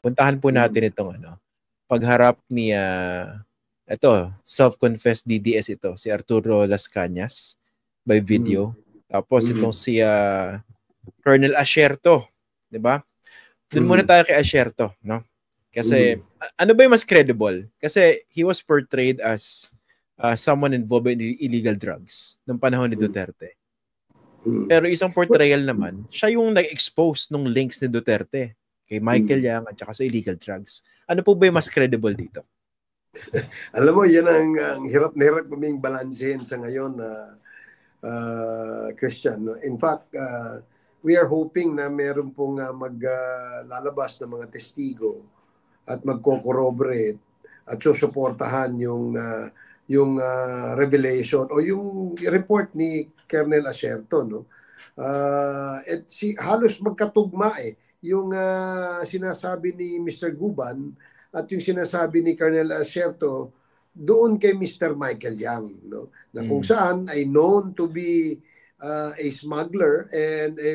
puntahan po natin itong pagharap ni self-confessed DDS ito, si Arturo Las Cañas by video. Tapos itong si Colonel Asierto, 'di ba? Doon muna tayo kay Asierto, no? Kasi ano ba yung mas credible? Kasi he was portrayed as someone involved in illegal drugs nung panahon ni Duterte. Pero isang portrayal naman, siya yung nag-expose nung links ni Duterte kay Michael Yang at saka sa illegal drugs. Ano po ba yung mas credible dito? Alam mo, yan ang hirap na hirap kaming balansehin sa ngayon, Christian. In fact, we are hoping na meron pong maglalabas ng mga testigo at magko-corroborate at susuportahan yung revelation o yung report ni Colonel Asierto, no? At halos magkatugma yung sinasabi ni Mr. Guban at yung sinasabi ni Colonel Asierto doon kay Mr. Michael Yang, no? Na kung saan ay known to be a smuggler and a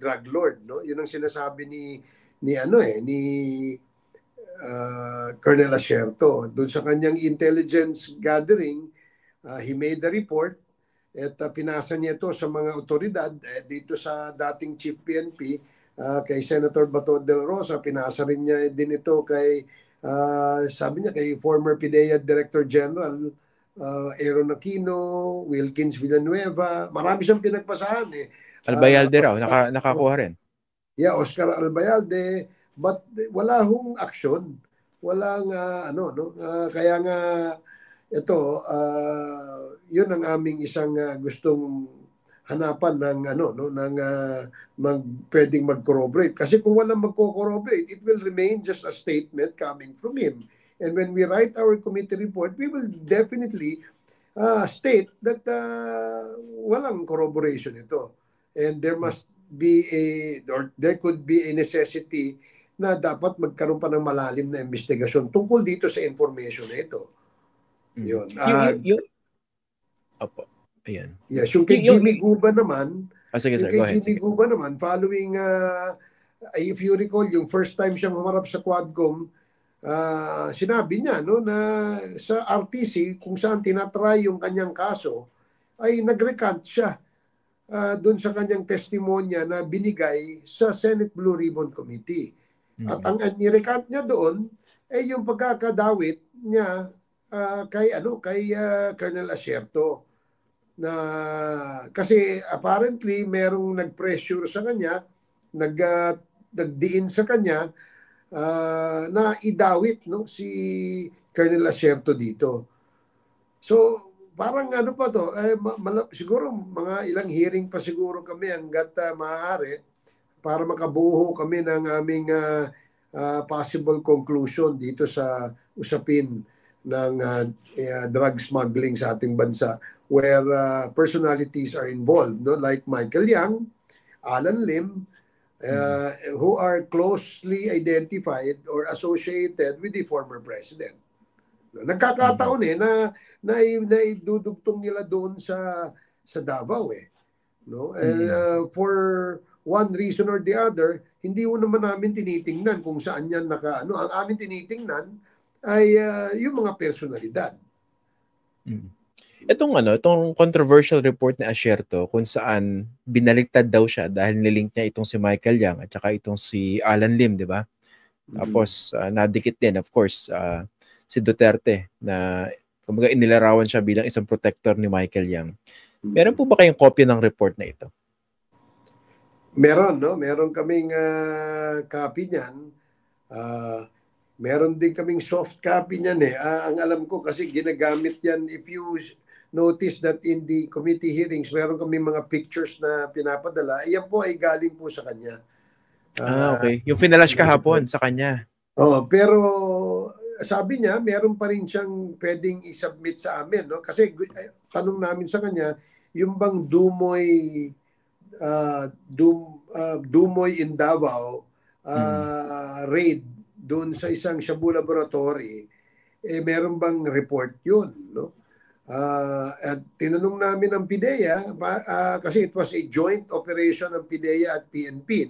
drug lord, no? Yun ang sinasabi ni Colonel Asierto doon sa kanyang intelligence gathering. He made the report at pinasa niya ito sa mga otoridad dito sa dating Chief PNP, kay Senator Bato de la Rosa. Pinasa rin niya din ito kay sabi niya kay former PIDEA Director General Aaron Aquino, Wilkins Villanueva. Marami siyang pinagpasahan Albayalde raw, nakakuha rin. Yeah, Oscar Albayalde, but wala hong action. Walang kaya nga ito yun ang aming isang gustong hanapan ng pwedeng mag-corroborate. Kasi kung walang magko-corroborate, it will remain just a statement coming from him. And when we write our committee report, we will definitely state that walang corroboration ito. And there must be there could be a necessity na dapat magkaroon pa ng malalim na investigasyon tungkol dito sa information na ito. Yun. Opo. Ayan. Yes, yung kay Jimmy Guba naman, sige, sir. Go ahead. Jimmy Guba naman, following, if you recall, yung first time siyang humarap sa Quadcom, sinabi niya na sa RTC, kung saan tinatry yung kanyang kaso, ay nag-recant siya doon sa kanyang testimonya na binigay sa Senate Blue Ribbon Committee. At ang ni-recant niya doon ay yung pagkakadawit niya kay Colonel Asierto. Na kasi apparently merong nag-pressure sa kanya, nagdiin sa kanya na idawit si Colonel Asierto dito. So parang pa to, siguro mga ilang hearing pa siguro kami hangga't maaari para makabuo kami ng aming possible conclusion dito sa usapin ng drug smuggling sa ating bansa, where personalities are involved, like Michael Yang, Alan Lim, who are closely identified or associated with the former president. Nagkakataon na idudugtong nila doon sa Davao for one reason or the other, hindi mo naman namin tinitingnan kung saan yan ang amin tinitingnan ay yung mga personalidad. Itong controversial report ni Asierto kung saan binaliktad daw siya dahil nilink niya itong si Michael Yang at saka itong si Alan Lim, di ba? Tapos nadikit din, of course, si Duterte na kumbaga inilarawan siya bilang isang protector ni Michael Yang. Meron po ba kayong kopya ng report na ito? Meron, meron kaming copy niyan. Meron din kaming soft copy niyan ang alam ko kasi ginagamit yan. If you notice that in the committee hearings, meron kaming mga pictures na pinapadala. Iyan po ay galing po sa kanya. Okay. Yung finalash kahapon sa kanya. Pero sabi niya, meron pa rin siyang pwedeng i-submit sa amin. Kasi tanong namin sa kanya, yung bang Dumoy in Davao raid doon sa isang Shabu laboratory, meron bang report yun, at tinanong namin ang PIDEA kasi it was a joint operation ng PIDEA at PNP,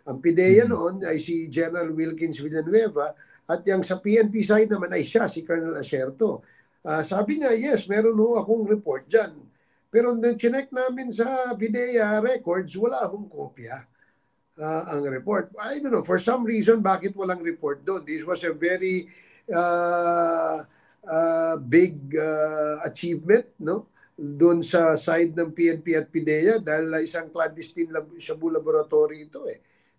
Ang PIDEA noon ay si General Wilkins Villanueva at yung sa PNP side naman ay siya, si Colonel Asierto. Sabi niya, yes, meron ho akong report dyan. Pero nung chinek namin sa PIDEA records, wala akong kopya ang report. I don't know, for some reason, bakit walang report doon? This was a very big achievement, no? Doon sa side ng PNP at PIDEA dahil isang clandestine shabu laboratory ito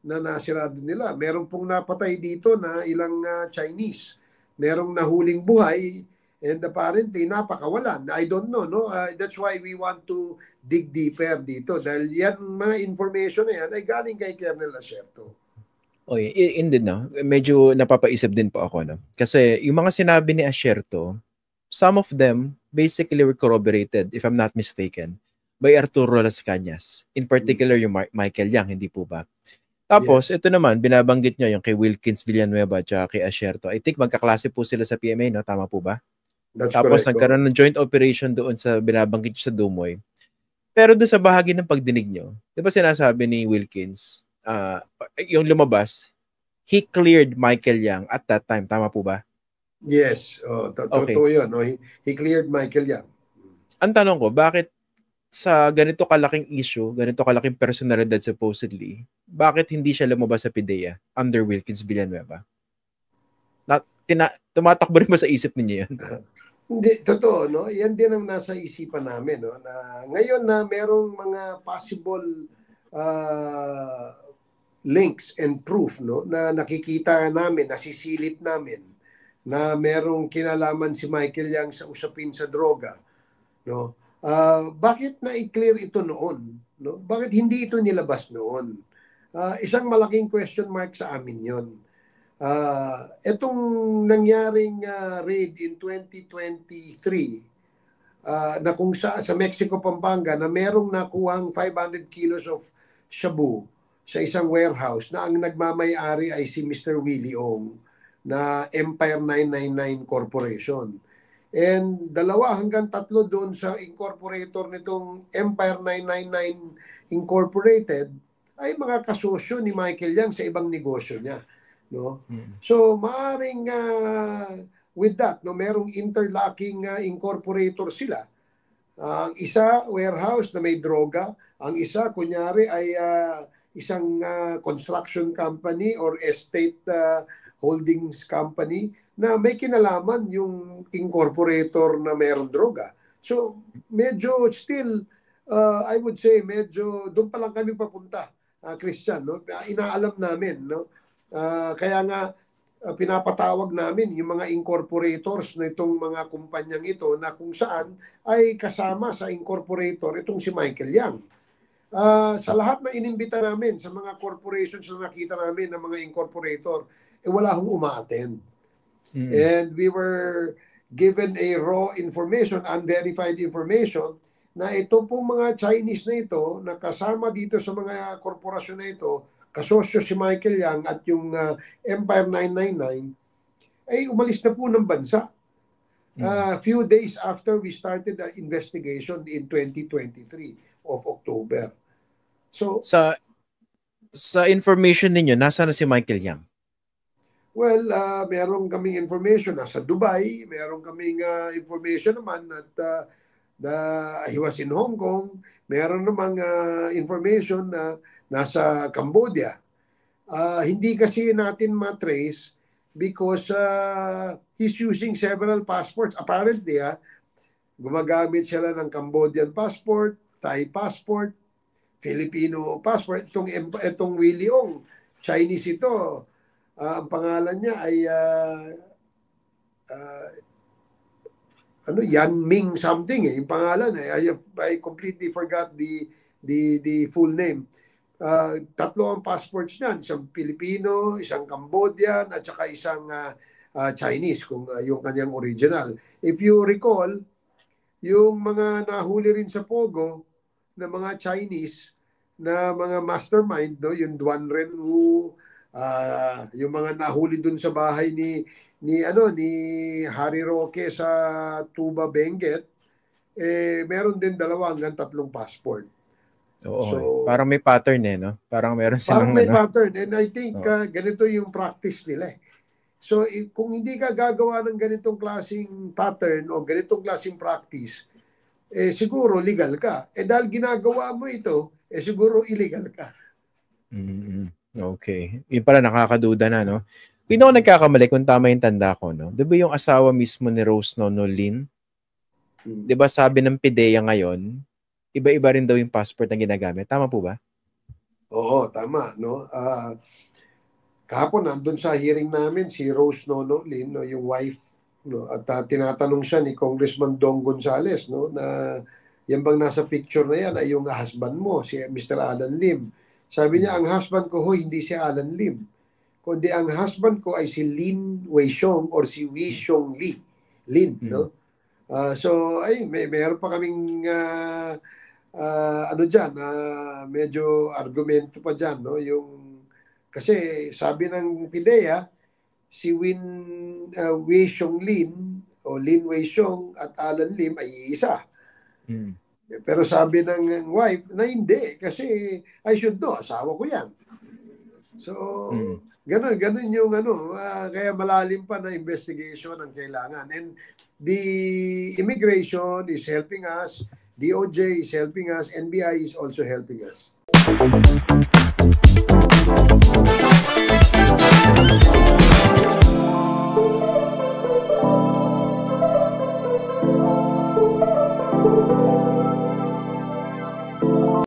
na nasirado nila. Meron pong napatay dito na ilang Chinese. Merong nahuling buhay and apparently napakawalan. I don't know, no? That's why we want to dig deeper dito dahil yan mga information na yan ay galing kay Colonel Asierto. Okay, indeed, no? Medyo napapaisip din po ako, no? Kasi yung mga sinabi ni Asierto, some of them basically were corroborated, if I'm not mistaken, by Arturo Las Cañas. In particular, yung Michael Yang, hindi po ba? Tapos, ito naman, binabanggit nyo yung kay Wilkins Villanueva at kay Asierto. I think magkaklase po sila sa PMA, no? Tama po ba? That's Tapos, correct, nagkaroon ng joint operation doon sa binabanggit nyo sa Dumoy. Pero doon sa bahagi ng pagdinig nyo, di ba sinasabi ni Wilkins, yung lumabas, he cleared Michael Yang at that time. Tama po ba? Yes. Totoo yun. No? He cleared Michael Yang. Ang tanong ko, bakit sa ganito kalaking issue, ganito kalaking personalidad supposedly, bakit hindi siya lumabas sa PIDEA under Wilkins Villanueva? Tumatakbo rin ba sa isip ninyo yan? Hindi, totoo, no? Yan din ang nasa isipan namin, no? Na ngayon na merong mga possible links and proof, no? Na nakikita namin, nasisilip namin na merong kinalaman si Michael Yang sa usapin sa droga, no? Bakit na-clear ito noon, no? Bakit hindi ito nilabas noon? Isang malaking question mark sa amin 'yon. Itong nangyaring raid in 2023 na kung sa Mexico, Pampanga, na merong nakuhang 500 kilos of shabu sa isang warehouse na ang nagmamay-ari ay si Mr. Willie Ong na Empire 999 Corporation. And 2 hanggang 3 doon sa incorporator nitong Empire 999 Incorporated ay mga kasosyo ni Michael Yang sa ibang negosyo niya, no? So maaring with that, no, merong interlocking incorporator sila. Ang isa warehouse na may droga, ang isa kunyari ay isang construction company or estate holdings company na may kinalaman yung incorporator na mayroong droga. So, medyo still, I would say, medyo doon pa lang kami papunta, Christian, no? Inaalam namin, no? Kaya nga, pinapatawag namin yung mga incorporators na itong mga kumpanyang ito na kung saan ay kasama sa incorporator itong si Michael Yang. Sa lahat na inimbita namin, sa mga corporations na nakita namin ng mga incorporator, wala hong uma-attend. And we were given a raw information, unverified information, na ito pong mga Chinese na ito, na kasama dito sa mga korporasyon na ito, kasosyo si Michael Yang at yung Empire 999, ay umalis na po ng bansa. Few days after we started the investigation in 2023 of October. So, sa information ninyo, nasa na si Michael Yang? Well, meron kaming information nasa Dubai, meron kaming information naman at he was in Hong Kong, meron namang information na nasa Cambodia. Hindi kasi natin matrace because he's using several passports. Apparently, gumagamit sila ng Cambodian passport, Thai passport, Filipino passport. Itong Willie Ong, Chinese ito. Ang pangalan niya ay Yan Ming something yung pangalan I completely forgot the full name. 3 ang passports niyan, isang Filipino, isang Cambodian at saka isang Chinese kung yung kanyang original. If you recall, yung mga nahuli rin sa Pogo na mga Chinese na mga mastermind, no, yung Duan Renwu, yung mga nahuli dun sa bahay ni Harry Roque sa Tuba, Benguet, meron din 2 hanggang 3 passport. Oo. So, parang may pattern no? Parang meron silang parang may pattern. And I think ganito yung practice nila. So, kung hindi ka gagawa ng ganitong klaseng pattern o ganitong klaseng practice, siguro legal ka. Dahil ginagawa mo ito, siguro illegal ka. Okay. Yun pala, nakakaduda na, no? Hindi ako nagkakamali kung tama yung tanda ko, no? Di ba yung asawa mismo ni Rose Nono Lynn? Di ba sabi ng PIDEA ngayon, iba-iba rin daw yung passport na ginagamit. Tama po ba? Oo, tama, no? Kahapon nandun sa hearing namin si Rose Nono Lynn, no, yung wife, no, at tinatanong siya ni Congressman Dong Gonzales, no, na yan bang nasa picture na yan ay yung husband mo, si Mr. Alan Lim. Sabi niya, ang husband ko hindi si Alan Lim, kundi ang husband ko ay si Lin Weishong or si Weishong Li. Lin, no? So, ay, meron pa kaming ano dyan, medyo argumento pa dyan, no? Kasi sabi ng PIDEA, si Weishong Lin o Lin Weishong at Alan Lim ay isa. Pero sabi ng wife na hindi kasi I should know, asawa ko yan. So, ganun yung kaya malalim pa na investigation ang kailangan. And the immigration is helping us, DOJ is helping us, NBI is also helping us.